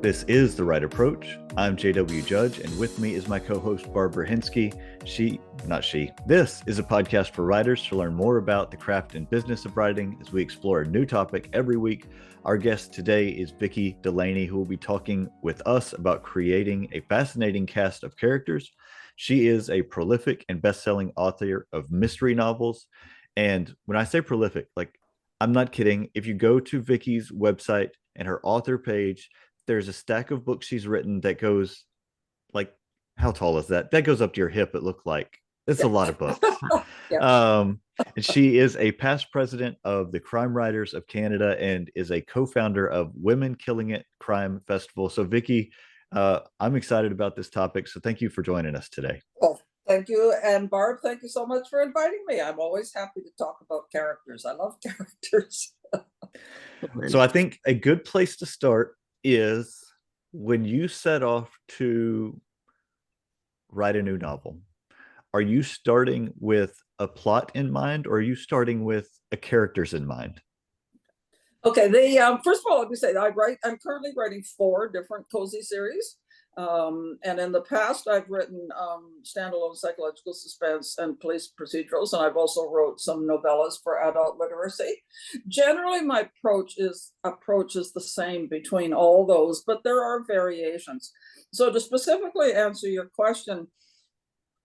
This is The Right Approach. I'm JW Judge, and with me is my co-host Barbara Hinsky. This is a podcast for writers to learn more about the craft and business of writing as we explore a new topic every week. Our guest today is Vicki Delany, who will be talking with us about creating a fascinating cast of characters. She is a prolific and best-selling author of mystery novels. And when I say prolific, I'm not kidding. If you go to Vicki's website and her author page, there's a stack of books she's written that goes how tall is that? That goes up to your hip. It looked like it's a lot of books. And she is a past president of the Crime Writers of Canada and is a co-founder of Women Killing It Crime Festival. So Vicki, I'm excited about this topic. So thank you for joining us today. Well, thank you. And Barb, thank you so much for inviting me. I'm always happy to talk about characters. I love characters. So I think a good place to start is when you set off to write a new novel, are you starting with a plot in mind, or are you starting with a characters in mind? Okay, first of all, let me say I'm currently writing 4 different cozy series. And in the past, I've written standalone psychological suspense and police procedurals, and I've also wrote some novellas for adult literacy. Generally, my approach is the same between all those, but there are variations. So to specifically answer your question,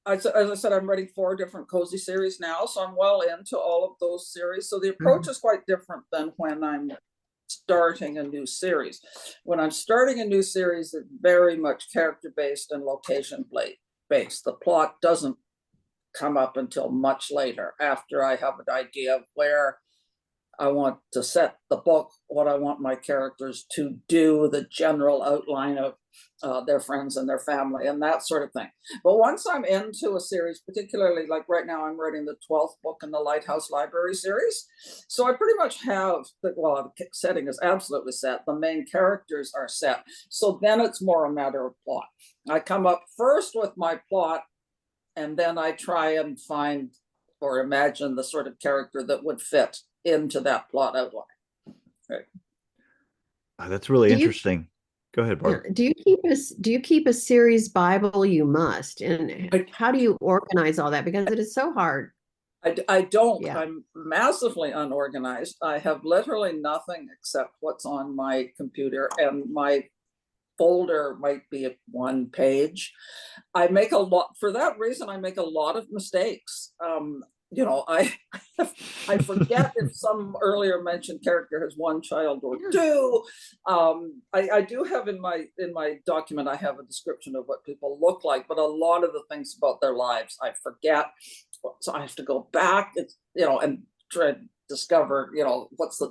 as I said, I'm writing 4 different cozy series now, so I'm well into all of those series. So the approach is quite different than when I'm starting a new series. When I'm starting a new series, it's very much character-based and location-based. The plot doesn't come up until much later, after I have an idea of where I want to set the book, what I want my characters to do, the general outline of their friends and their family and that sort of thing. But once I'm into a series, particularly like right now, I'm writing the 12th book in the Lighthouse Library series. So I pretty much have the setting is absolutely set. The main characters are set. So then it's more a matter of plot. I come up first with my plot, and then I try and find or imagine the sort of character that would fit into that plot outline. Right. That's really interesting. Go ahead, Barb. Do you keep a series Bible? You must. And how do you organize all that? Because it is so hard. I don't. Yeah. I'm massively unorganized. I have literally nothing except what's on my computer, and my folder might be 1 page. I make a lot, for that reason, I make a lot of mistakes. I forget if some earlier mentioned character has 1 child or 2. I do have in my document, I have a description of what people look like, but a lot of the things about their lives I forget. So I have to go back, and try to discover,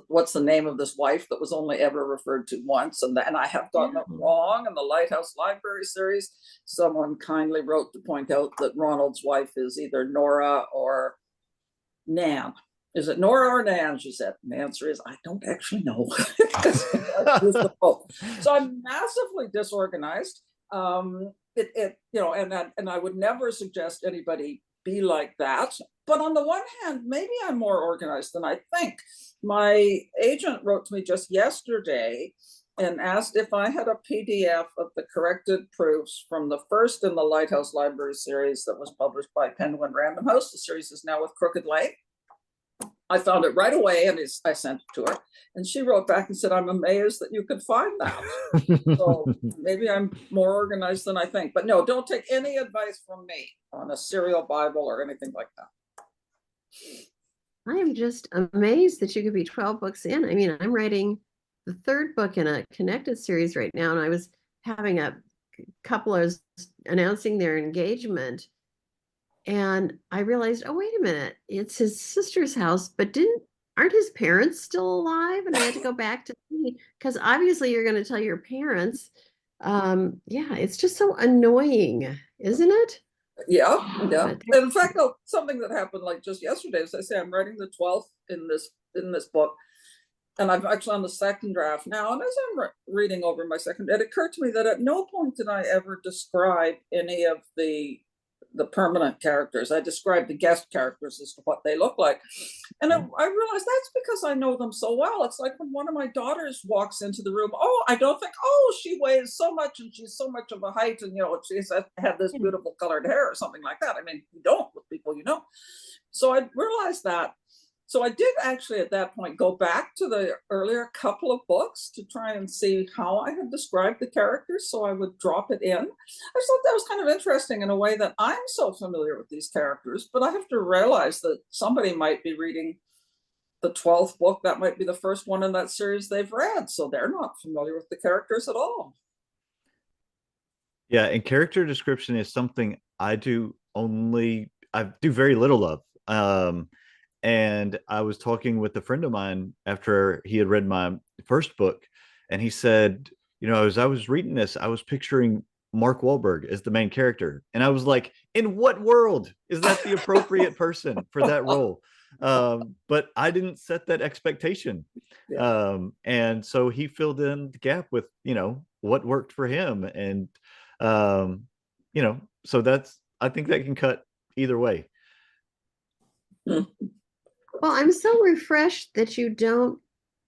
what's the name of this wife that was only ever referred to once, and I have gotten it wrong in the Lighthouse Library series. Someone kindly wrote to point out that Ronald's wife is either Nora or Nan. Is it Nora or Nan? She said. And the answer is, I don't actually know. So I'm massively disorganized. And I would never suggest anybody be like that. But on the one hand, maybe I'm more organized than I think. My agent wrote to me just yesterday and asked if I had a PDF of the corrected proofs from the first in the Lighthouse Library series that was published by Penguin Random House. The series is now with Crooked Lake. I found it right away, and I sent it to her. And she wrote back and said, I'm amazed that you could find that. So maybe I'm more organized than I think. But no, don't take any advice from me on a serial Bible or anything like that. I am just amazed that you could be 12 books in. I mean, I'm writing the 3rd book in a connected series right now, and I was having a couple of announcing their engagement, and I realized, oh, wait a minute, it's his sister's house, but aren't his parents still alive? And I had to go back to see, because obviously you're going to tell your parents. It's just so annoying, isn't it? Yeah. In fact, something that happened like just yesterday, as I say, I'm writing the 12th in this book, and I'm actually on the 2nd draft now. And as I'm reading over my 2nd, it occurred to me that at no point did I ever describe any of the the permanent characters. I describe the guest characters as to what they look like. And I realized that's because I know them so well. It's like when one of my daughters walks into the room, oh, I don't think, oh, she weighs so much and she's so much of a height and, she's had this beautiful colored hair or something like that. I mean, you don't with people, So I realized that. So I did actually at that point go back to the earlier couple of books to try and see how I had described the characters. So I would drop it in. I just thought that was kind of interesting in a way that I'm so familiar with these characters, but I have to realize that somebody might be reading the 12th book. That might be the first one in that series they've read. So they're not familiar with the characters at all. Yeah, and character description is something I do very little of. And I was talking with a friend of mine after he had read my first book, and he said, as I was reading this, I was picturing Mark Wahlberg as the main character. And I was like, in what world is that the appropriate person for that role? But I didn't set that expectation. Yeah. And so he filled in the gap with, what worked for him. And, so I think that can cut either way. Well, I'm so refreshed that you don't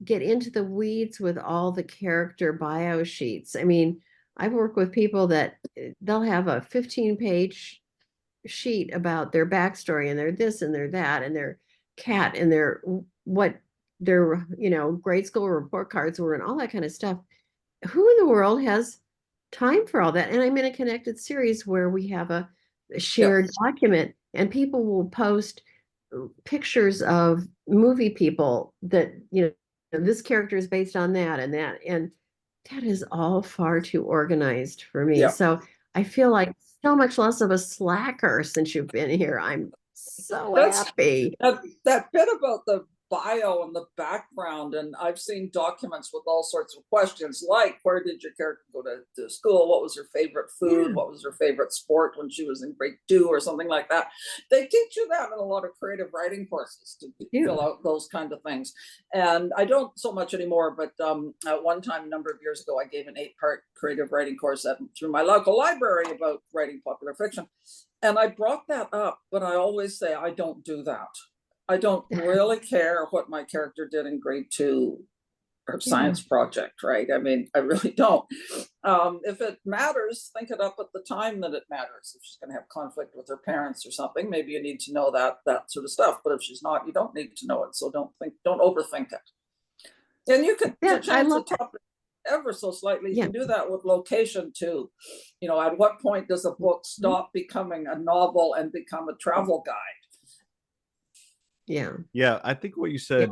get into the weeds with all the character bio sheets. I mean, I've worked with people that they'll have a 15-page sheet about their backstory and their this and their that and their cat and their grade school report cards were and all that kind of stuff. Who in the world has time for all that? And I'm in a connected series where we have a shared document, and people will post pictures of movie people that this character is based on that, and that is all far too organized for me. So I feel like so much less of a slacker since you've been here. I'm so happy. That bit about the bio and the background, and I've seen documents with all sorts of questions like, where did your character go to school, what was her favorite food, what was her favorite sport when she was in grade 2 or something like that. They teach you that in a lot of creative writing courses to fill out those kind of things. And I don't so much anymore, but at one time a number of years ago I gave an 8-part creative writing course through my local library about writing popular fiction, and I brought that up, but I always say I don't do that. I don't really care what my character did in grade 2 or science project, right? I mean, I really don't. If it matters, think it up at the time that it matters. If she's going to have conflict with her parents or something, maybe you need to know that sort of stuff. But if she's not, you don't need to know it. So don't overthink it. And you can change the topic ever so slightly. You can do that with location too. At what point does a book stop becoming a novel and become a travel guide? Yeah, I think what you said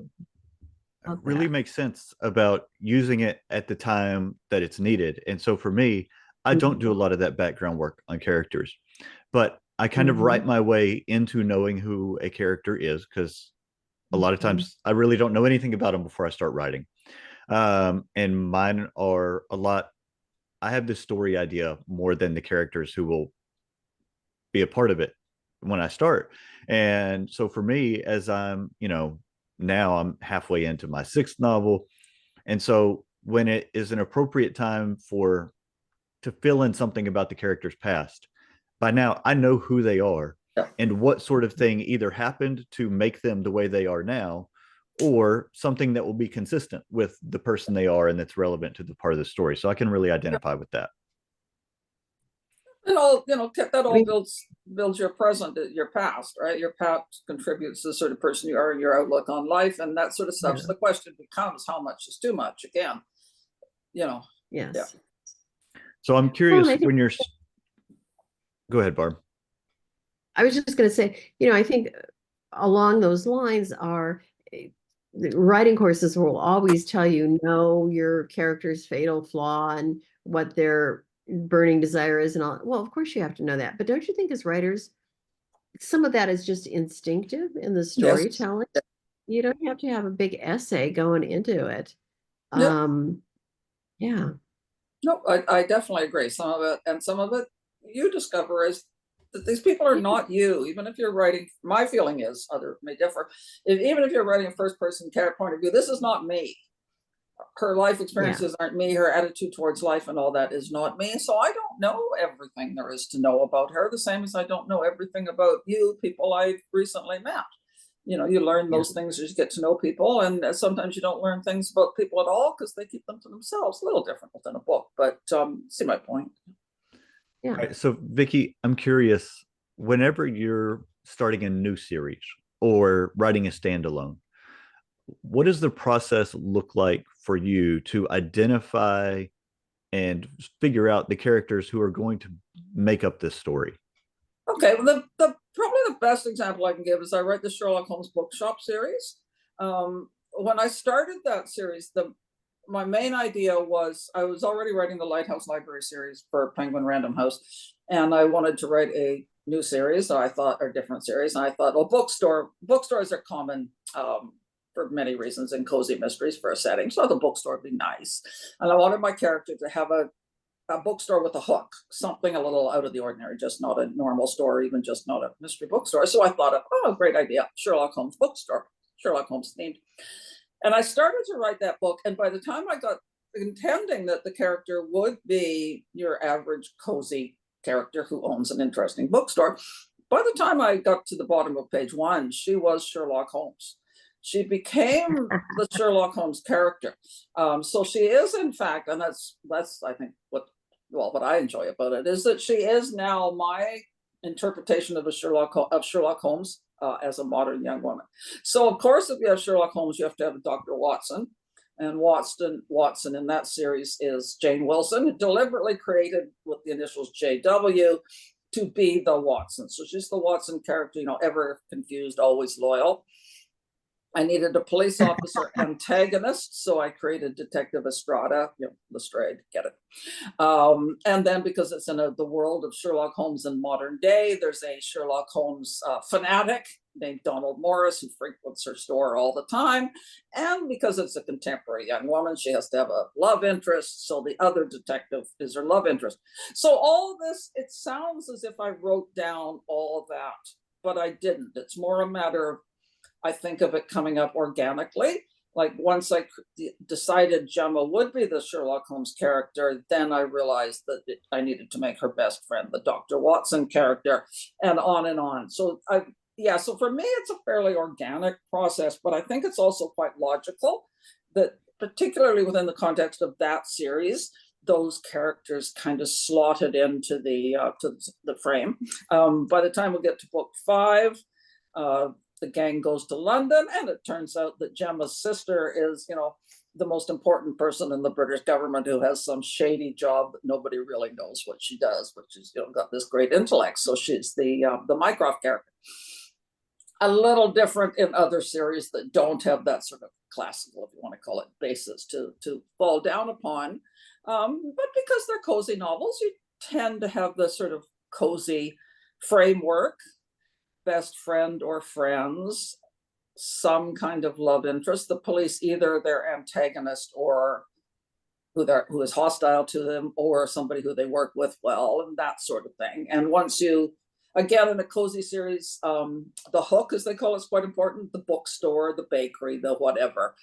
really makes sense about using it at the time that it's needed. And so for me, I don't do a lot of that background work on characters, but I kind of write my way into knowing who a character is, because a lot of times I really don't know anything about them before I start writing. And mine are I have this story idea more than the characters who will be a part of it when I start. And so for me, as I'm, now I'm halfway into my 6th novel. And so when it is an appropriate time to fill in something about the character's past, by now I know who they are and what sort of thing either happened to make them the way they are now, or something that will be consistent with the person they are and that's relevant to the part of the story. So I can really identify with that. It all, that all builds your present, your past, right? Your past contributes to the sort of person you are and your outlook on life and that sort of stuff. So the question becomes, how much is too much? Again, Yes. Yeah. So I'm curious when you're. Go ahead, Barb. I was just going to say, I think along those lines are writing courses will always tell you, know your character's fatal flaw and what their burning desire is and all. Well, of course you have to know that, but don't you think as writers, some of that is just instinctive in the storytelling? Yes. You don't have to have a big essay going into it. Yeah. No, I definitely agree. Some of it you discover is that these people are not you. Even if you're writing, my feeling is, others may differ, even if you're writing a first person character point of view, this is not me. her life experiences aren't me, her attitude towards life and all that is not me. So I don't know everything there is to know about her, the same as I don't know everything about you, people I've recently met. You know, you learn those things as you get to know people, and sometimes you don't learn things about people at all because they keep them to themselves. A little different within a book, but see my point. Yeah. All right, so Vicki, I'm curious, whenever you're starting a new series or writing a standalone, what does the process look like for you to identify and figure out the characters who are going to make up this story? Okay, well, the probably the best example I can give is I write the Sherlock Holmes Bookshop series. When I started that series, my main idea was I was already writing the Lighthouse Library series for Penguin Random House, and I wanted to write a new series. So I thought, or different series, and I thought, well, bookstores are common for many reasons in cozy mysteries for a setting. So the bookstore would be nice, and I wanted my character to have a bookstore with a hook, something a little out of the ordinary, just not a normal store, even just not a mystery bookstore. So I thought, oh, great idea, Sherlock Holmes bookstore, Sherlock Holmes themed. And I started to write that book. And by the time I got intending that the character would be your average cozy character who owns an interesting bookstore, by the time I got to the bottom of page 1, she was Sherlock Holmes. She became the Sherlock Holmes character. So she is, in fact, and that's I think what I enjoy about it is that she is now my interpretation of Sherlock Holmes as a modern young woman. So of course, if you have Sherlock Holmes, you have to have a Dr. Watson, and Watson in that series is Jane Wilson, deliberately created with the initials JW to be the Watson. So she's the Watson character, ever confused, always loyal. I needed a police officer antagonist, so I created Detective Estrada, Lestrade, get it. And then because it's in the world of Sherlock Holmes in modern day, there's a Sherlock Holmes fanatic named Donald Morris who frequents her store all the time. And because it's a contemporary young woman, she has to have a love interest, so the other detective is her love interest. So all of this, it sounds as if I wrote down all of that, but I didn't. It's more a matter of, I think of it coming up organically. Like once I decided Gemma would be the Sherlock Holmes character, then I realized that I needed to make her best friend the Dr. Watson character, and on and on. So so for me, it's a fairly organic process, but I think it's also quite logical that particularly within the context of that series, those characters kind of slotted into the frame. By the time we get to book 5, the gang goes to London, and it turns out that Gemma's sister is, the most important person in the British government who has some shady job that nobody really knows what she does, which is, got this great intellect. So she's the Mycroft character. A little different in other series that don't have that sort of classical, if you want to call it, basis to fall down upon. But because they're cozy novels, you tend to have the sort of cozy framework, best friend or friends, some kind of love interest, the police, either their antagonist or who is hostile to them, or somebody who they work with well, and that sort of thing. And once you, again, in a cozy series, the hook, as they call it, is quite important. The bookstore, the bakery, the whatever.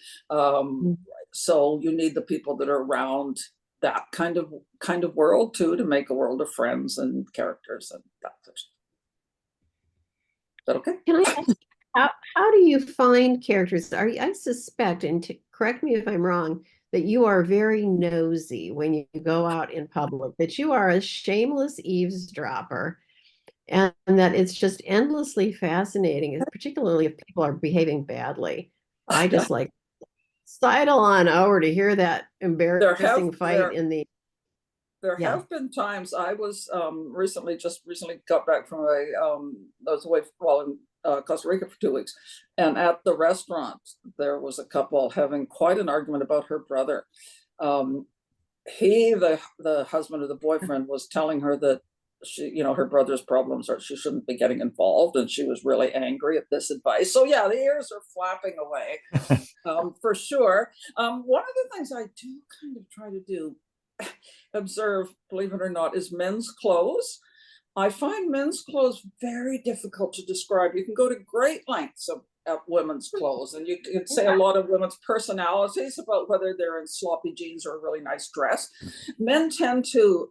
So you need the people that are around that kind of world too, to make a world of friends and characters and that sort of stuff. Is that okay? Can I ask, how do you find characters? I suspect, and correct me if I'm wrong, that you are very nosy when you go out in public, that you are a shameless eavesdropper, and that it's just endlessly fascinating, particularly if people are behaving badly. I just like sidle on over to hear that embarrassing fight in the. There have been times. I was recently got back from I was away in Costa Rica for 2 weeks, and at the restaurant there was a couple having quite an argument about her brother. The husband of the boyfriend was telling her that she, her brother's problems are she shouldn't be getting involved, and she was really angry at this advice. So yeah, the ears are flapping away for sure. One of the things I do kind of try to do, observe, believe it or not, is men's clothes. I find men's clothes very difficult to describe. You can go to great lengths of at women's clothes, and you could say a lot of women's personalities about whether they're in sloppy jeans or a really nice dress. Men tend to,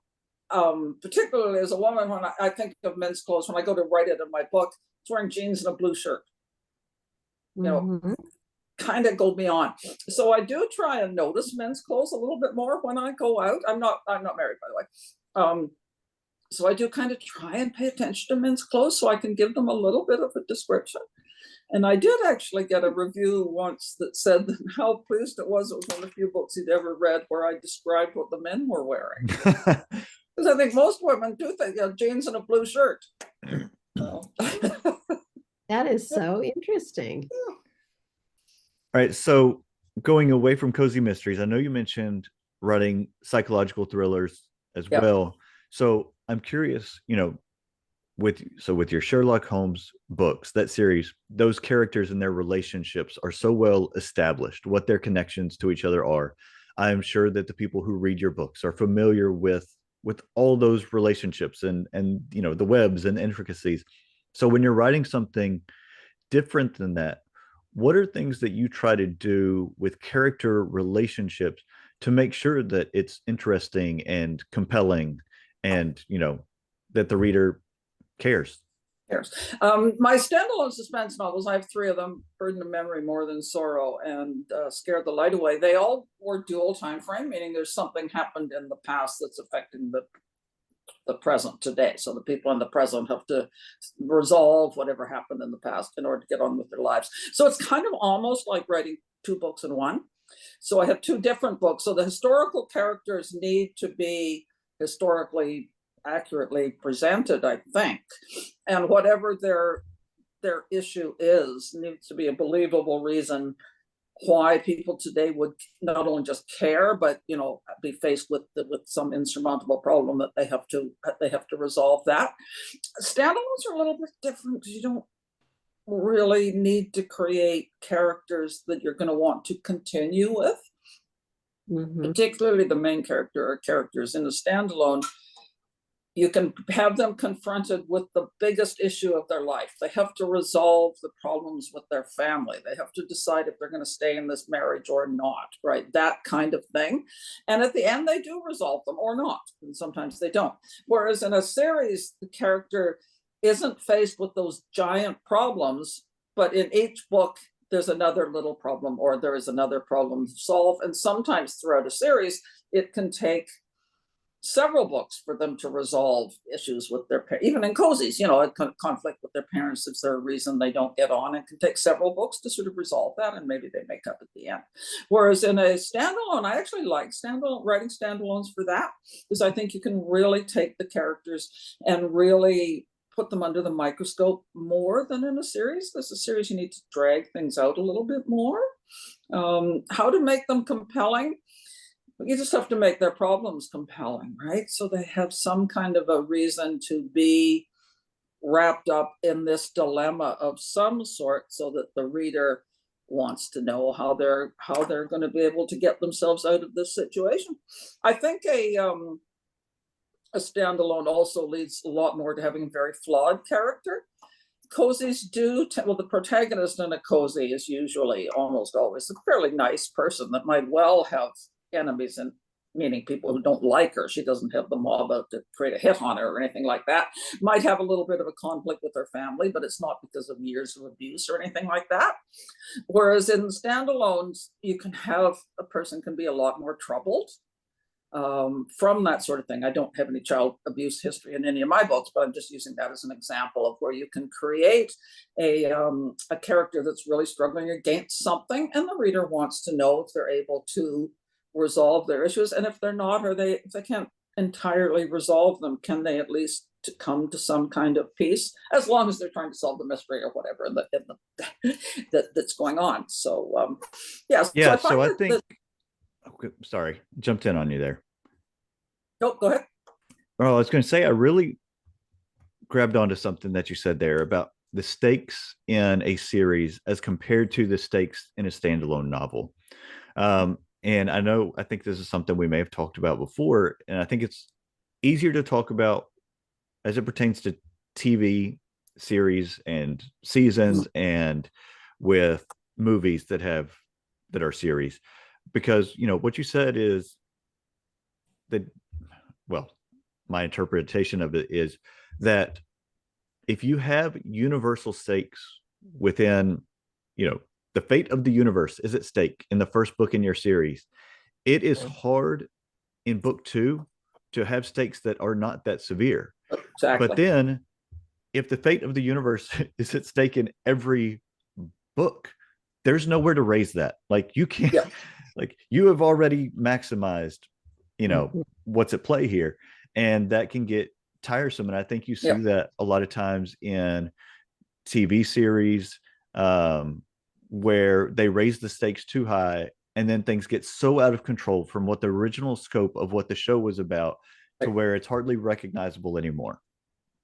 particularly as a woman, when I think of men's clothes, when I go to write it in my book, it's wearing jeans and a blue shirt. You know, kind of go beyond. So I do try and notice men's clothes a little bit more when I go out. I'm not married, by the way. So I do kind of try and pay attention to men's clothes so I can give them a little bit of a description. And I did actually get a review once that said how pleased it was one of the few books he'd ever read where I described what the men were wearing. Because I think most women do think, jeans and a blue shirt. That is so interesting. All right. So going away from cozy mysteries, I know you mentioned writing psychological thrillers as well. So I'm curious, with your Sherlock Holmes books, that series, those characters and their relationships are so well established, what their connections to each other are. I'm sure that the people who read your books are familiar with all those relationships and the webs and intricacies. So when you're writing something different than that, what are things that you try to do with character relationships to make sure that it's interesting and compelling and that the reader cares? My standalone suspense novels, I have 3 of them: Burden of Memory, More Than Sorrow, and Scared the Light Away. They all were dual time frame, meaning there's something happened in the past that's affecting the present today. So the people in the present have to resolve whatever happened in the past in order to get on with their lives. So it's kind of almost like writing 2 books in one. So I have 2 different books. So the historical characters need to be historically accurately presented, I think, and whatever their issue is needs to be a believable reason why people today would not only just care, but be faced with some insurmountable problem that they have to resolve. That standalones are a little bit different because you don't really need to create characters that you're going to want to continue with. Particularly the main character or characters in a standalone, you can have them confronted with the biggest issue of their life. They have to resolve the problems with their family. They have to decide if they're going to stay in this marriage or not, right? That kind of thing. And at the end, they do resolve them or not. And sometimes they don't. Whereas in a series, the character isn't faced with those giant problems, but in each book, there's another little problem or there is another problem to solve. And sometimes throughout a series, it can take several books for them to resolve issues with their parents. Even in cozies, a conflict with their parents, if there's a reason they don't get on, it can take several books to sort of resolve that, and maybe they make up at the end. Whereas in a standalone, I actually like writing standalones for that, because I think you can really take the characters and really put them under the microscope more than in a series. There's a series you need to drag things out a little bit more. How to make them compelling? You just have to make their problems compelling, right? So they have some kind of a reason to be wrapped up in this dilemma of some sort, so that the reader wants to know how they're going to be able to get themselves out of this situation. I think a standalone also leads a lot more to having a very flawed character. Cozies do, the protagonist in a cozy is usually almost always a fairly nice person that might well have enemies, and meaning people who don't like her. She doesn't have the mob out to create a hit on her or anything like that. Might have a little bit of a conflict with her family, but it's not because of years of abuse or anything like that. Whereas in standalones, you can have a person can be a lot more troubled from that sort of thing. I don't have any child abuse history in any of my books, but I'm just using that as an example of where you can create a character that's really struggling against something, and the reader wants to know if they're able to resolve their issues, and if they're not, or if they can't entirely resolve them, can they at least come to some kind of peace, as long as they're trying to solve the mystery or whatever that's going on. So So I think sorry, jumped in on you there. No, go ahead. Well, I was going to say, I really grabbed onto something that you said there about the stakes in a series as compared to the stakes in a standalone novel. And I think this is something we may have talked about before, and I think it's easier to talk about as it pertains to TV series and seasons and with movies that are series, because what you said is that, well, my interpretation of it is that if you have universal stakes within, the fate of the universe is at stake in the first book in your series, it is hard in book 2 to have stakes that are not that severe. Exactly. But then if the fate of the universe is at stake in every book, there's nowhere to raise that. Like you can't, like you have already maximized, what's at play here. And that can get tiresome. And I think you see that a lot of times in TV series, where they raise the stakes too high, and then things get so out of control from what the original scope of what the show was about to where it's hardly recognizable anymore.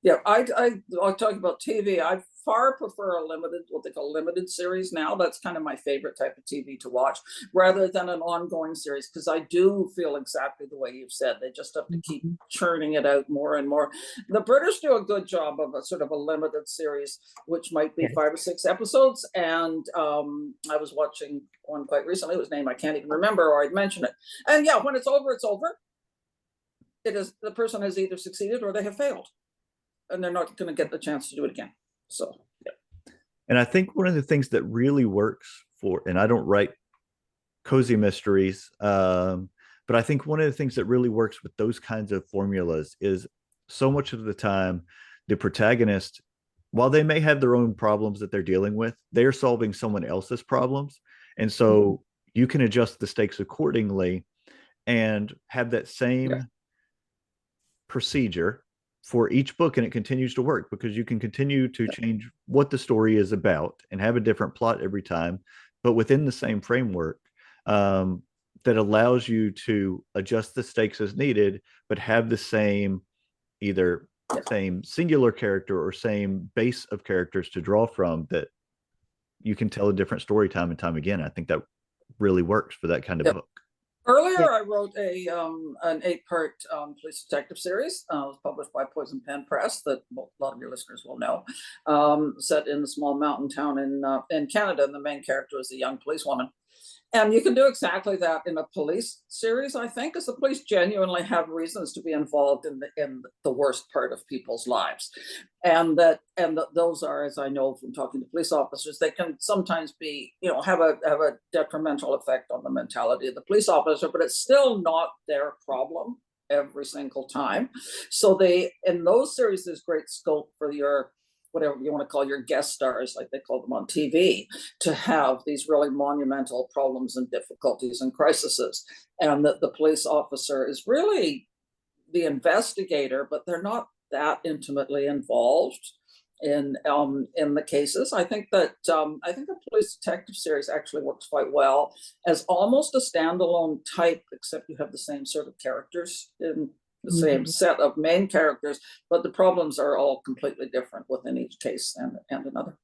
Yeah, I'll talk about TV. I far prefer what they call limited series now. That's kind of my favorite type of TV to watch, rather than an ongoing series, because I do feel exactly the way you've said. They just have to keep churning it out more and more. The British do a good job of a sort of a limited series, which might be 5 or 6 episodes. And I was watching one quite recently, whose name I can't even remember, or I'd mention it. And yeah, when it's over, it's over. It is, the person has either succeeded or they have failed, and they're not going to get the chance to do it again. So, yeah. And I think one of the things that really works and I don't write cozy mysteries, but I think one of the things that really works with those kinds of formulas is so much of the time, the protagonist, while they may have their own problems that they're dealing with, they are solving someone else's problems. And so you can adjust the stakes accordingly and have that same procedure for each book, and it continues to work because you can continue to change what the story is about and have a different plot every time, but within the same framework, that allows you to adjust the stakes as needed, but have the same same singular character or same base of characters to draw from, that you can tell a different story time and time again. I think that really works for that kind of book. Earlier, I wrote an 8-part police detective series. It was published by Poison Pen Press, that a lot of your listeners will know. Set in a small mountain town in Canada, and the main character is a young policewoman. And you can do exactly that in a police series, I think, because the police genuinely have reasons to be involved in the worst part of people's lives. And those are, as I know from talking to police officers, they can sometimes be, have a detrimental effect on the mentality of the police officer, but it's still not their problem every single time. So in those series, there's great scope for your, whatever you want to call your guest stars, like they call them on TV, to have these really monumental problems and difficulties and crises. And that the police officer is really the investigator, but they're not that intimately involved in the cases. I think that a police detective series actually works quite well as almost a standalone type, except you have the same sort of characters in the same set of main characters, but the problems are all completely different within each case and another.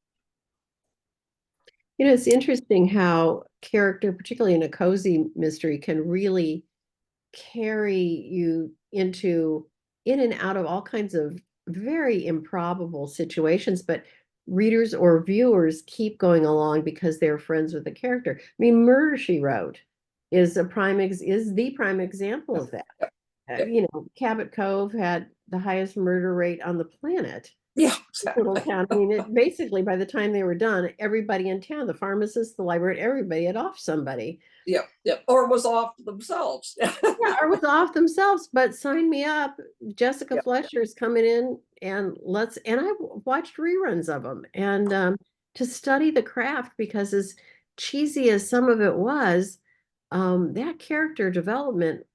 It's interesting how character, particularly in a cozy mystery, can really carry you in and out of all kinds of very improbable situations, but readers or viewers keep going along because they're friends with the character. I mean, Murder, She Wrote is the prime example of that. Cabot Cove had the highest murder rate on the planet. Yeah, exactly. Little town. I mean, basically, by the time they were done, everybody in town, the pharmacist, the librarian, everybody had off somebody. Yeah, or was off themselves. Or was off themselves. But sign me up. Jessica Fletcher is coming in, and I watched reruns of them, and to study the craft, because as cheesy as some of it was, that character development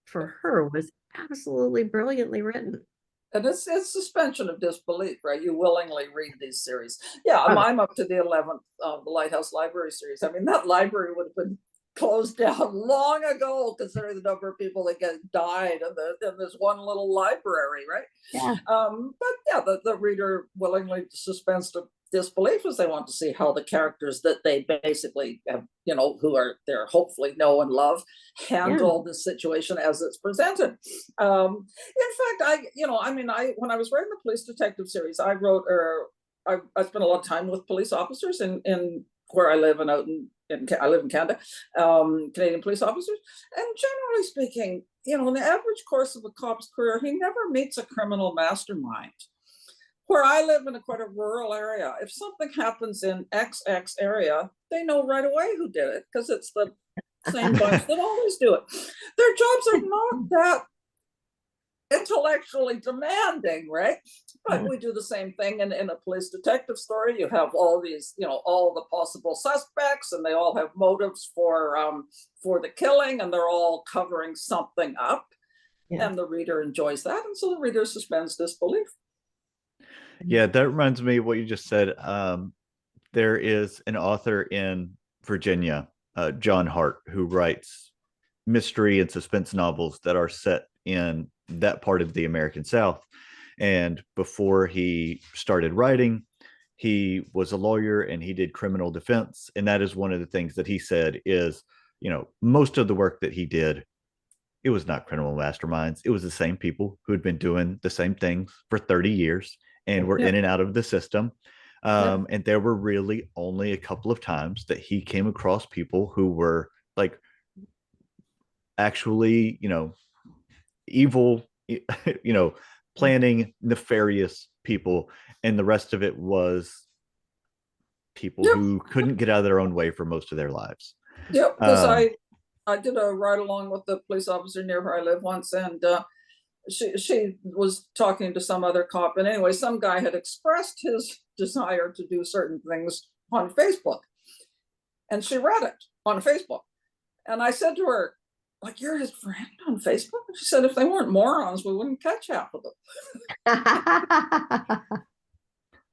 for her was absolutely brilliantly written. And it's suspension of disbelief, right? You willingly read these series. Yeah, I'm up to the 11th, the Lighthouse Library series. I mean, that library would have been closed down long ago, considering the number of people that died in this one little library, right? Yeah. But yeah, the reader willingly suspends disbelief, as they want to see how the characters that they basically have, who are there hopefully know and love, handle the situation as it's presented. In fact, when I was writing the police detective series, I wrote I spent a lot of time with police officers in where I live and out I live in Canada, Canadian police officers. And generally speaking, in the average course of a cop's career, he never meets a criminal mastermind. Where I live in quite a rural area, if something happens in XX area, they know right away who did it because it's the same bunch that always do it. Their jobs are not that intellectually demanding, right? But we do the same thing in a police detective story. You have all these, all the possible suspects, and they all have motives for the killing, and they're all covering something up. Yeah. And the reader enjoys that, and so the reader suspends disbelief. Yeah, that reminds me of what you just said. There is an author in Virginia, John Hart, who writes mystery and suspense novels that are set in that part of the American South. And before he started writing, he was a lawyer and he did criminal defense. And that is one of the things that he said is, most of the work that he did, it was not criminal masterminds. It was the same people who had been doing the same things for 30 years and were in and out of the system. And there were really only a couple of times that he came across people who were like actually, evil, planning nefarious people. And the rest of it was people who couldn't get out of their own way for most of their lives. Yep, because I did a ride along with the police officer near where I live once, and she was talking to some other cop, and anyway, some guy had expressed his desire to do certain things on Facebook, and she read it on Facebook, and I said to her, like, you're his friend on Facebook? She said, if they weren't morons, we wouldn't catch half of them.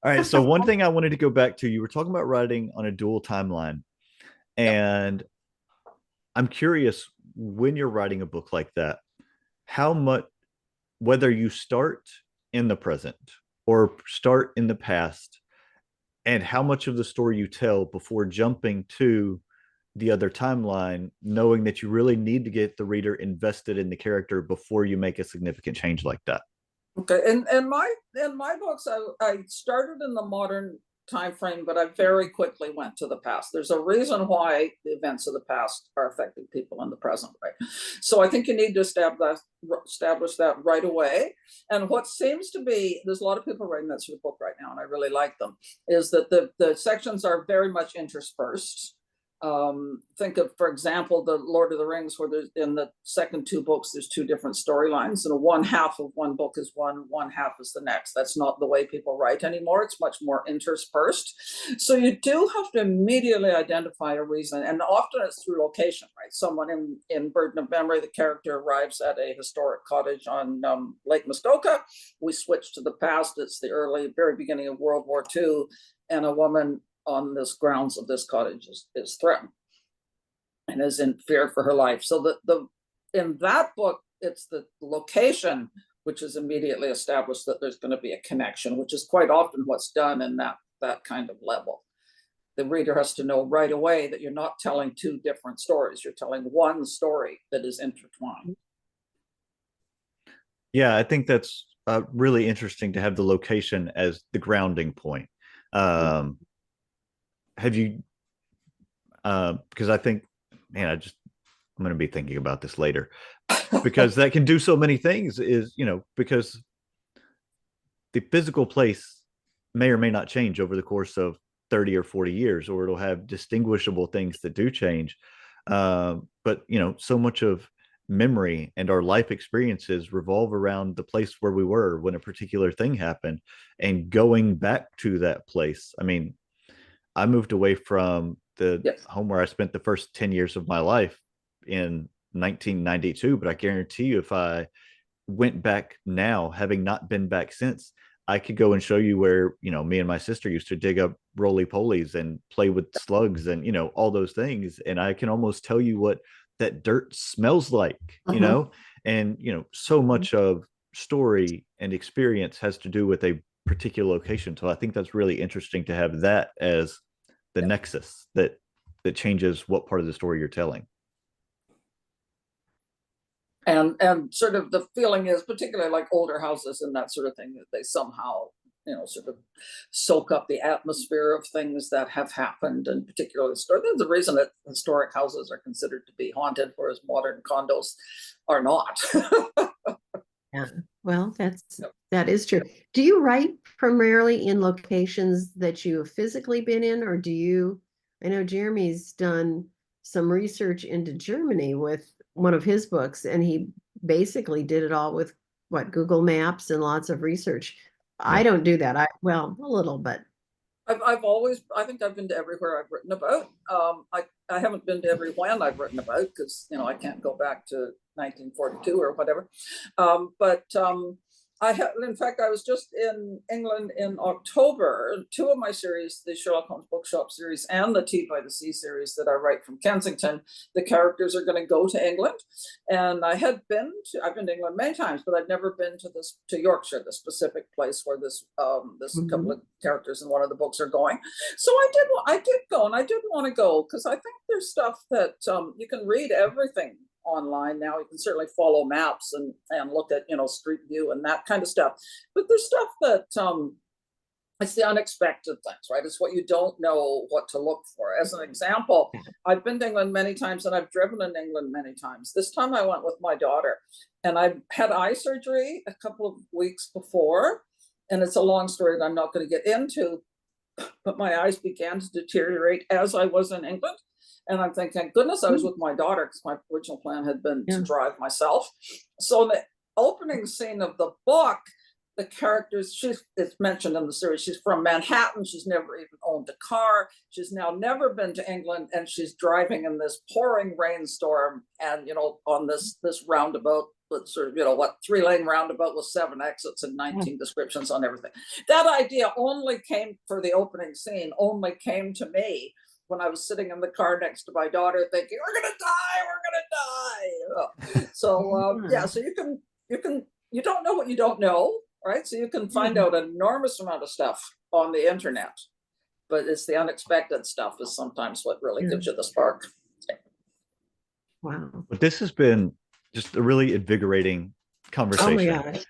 All right, so one thing I wanted to go back to, you were talking about writing on a dual timeline, and I'm curious, when you're writing a book like that, how much, whether you start in the present or start in the past, and how much of the story you tell before jumping to the other timeline, knowing that you really need to get the reader invested in the character before you make a significant change like that. Okay, and my books, I started in the modern time frame, but I very quickly went to the past. There's a reason why the events of the past are affecting people in the present, right? So I think you need to establish that right away. And what seems to be, there's a lot of people writing that sort of book right now, and I really like them, is that the sections are very much interspersed. Think of, for example, the Lord of the Rings, where there's, in the second two books, there's two different storylines, and one half of one book is one half is the next. That's not the way people write anymore. It's much more interspersed. So you do have to immediately identify a reason, and often it's through location, right? Someone in Burden of Memory, the character arrives at a historic cottage on Lake Muskoka. We switch to the past. It's the very beginning of World War II, and a woman on this grounds of this cottage is threatened and is in fear for her life. So in that book, it's the location which is immediately established that there's going to be a connection, which is quite often what's done in that kind of level. The reader has to know right away that you're not telling two different stories. You're telling one story that is intertwined. Yeah, I think that's really interesting to have the location as the grounding point. Have you, because I think, man, I'm going to be thinking about this later, because that can do so many things, is, because the physical place may or may not change over the course of 30 or 40 years, or it'll have distinguishable things that do change. But, so much of memory and our life experiences revolve around the place where we were when a particular thing happened, and going back to that place. I mean, I moved away from the home where I spent the first 10 years of my life in 1992, but I guarantee you, if I went back now, having not been back since, I could go and show you where, me and my sister used to dig up roly-polies and play with slugs and, all those things. And I can almost tell you what that dirt smells like, and, so much of story and experience has to do with a particular location. So I think that's really interesting to have that as the nexus that changes what part of the story you're telling. And sort of the feeling is, particularly like older houses and that sort of thing, that they somehow sort of soak up the atmosphere of things that have happened, and particularly there's a reason that historic houses are considered to be haunted, whereas modern condos are not. Yeah, well, that is true. Do you write primarily in locations that you have physically been in, or I know Jeremy's done some research into Germany with one of his books, and he basically did it all with Google Maps and lots of research. I don't do that. Well, a little, but I think I've been to everywhere I've written about. I haven't been to every land I've written about because, I can't go back to 1942 or whatever. In fact, I was just in England in October. Two of my series, the Sherlock Holmes Bookshop series and the Tea by the Sea series that I write from Kensington, the characters are going to go to England. And I've been to England many times, but I'd never been to Yorkshire, the specific place where this couple of characters in one of the books are going. So I did go, and I did want to go because I think there's stuff that you can read everything online now. You can certainly follow maps and look at Street View and that kind of stuff, but there's stuff that it's the unexpected things, right? It's what you don't know what to look for. As an example, I've been to England many times, and I've driven in England many times. This time I went with my daughter, and I had eye surgery a couple of weeks before, and it's a long story that I'm not going to get into, but my eyes began to deteriorate as I was in England. And I'm thinking, thank goodness I was with my daughter, because my original plan had been to drive myself. So in the opening scene of the book, the characters, it's mentioned in the series, she's from Manhattan. She's never even owned a car. She's now never been to England, and she's driving in this pouring rainstorm, and on this roundabout, sort of 3-lane roundabout with 7 exits and 19 descriptions on everything. That idea for the opening scene only came to me when I was sitting in the car next to my daughter thinking, we're going to die. So you don't know what you don't know, right? So you can find out an enormous amount of stuff on the internet, but it's the unexpected stuff is sometimes what really gives you the spark. Wow. But this has been just a really invigorating conversation. Oh my gosh.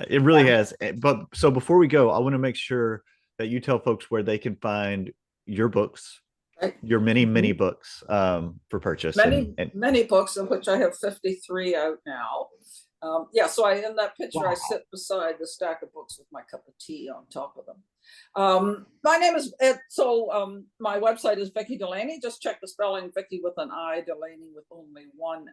It really has. But so before we go, I want to make sure that you tell folks where they can find your books, your many books for purchase. Many books, of which I have 53 out now. So in that picture, I sit beside the stack of books with my cup of tea on top of them. My name is my website is Vicki Delany. Just check the spelling, Vicki with an I, Delany with only one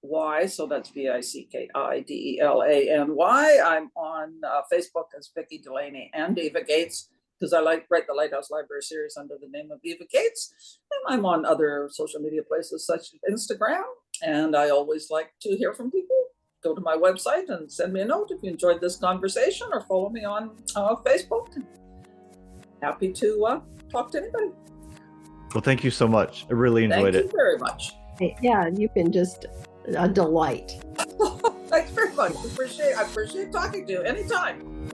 Y. So that's VICKIDELANY. I'm on Facebook as Vicki Delany and Eva Gates, because I write the Lighthouse Library series under the name of Eva Gates. And I'm on other social media places such as Instagram. And I always like to hear from people. Go to my website and send me a note if you enjoyed this conversation, or follow me on Facebook. Happy to talk to anybody. Well, thank you so much. I really enjoyed it. Thank you very much. Yeah, you've been just a delight. Thanks very much. I appreciate talking to you anytime.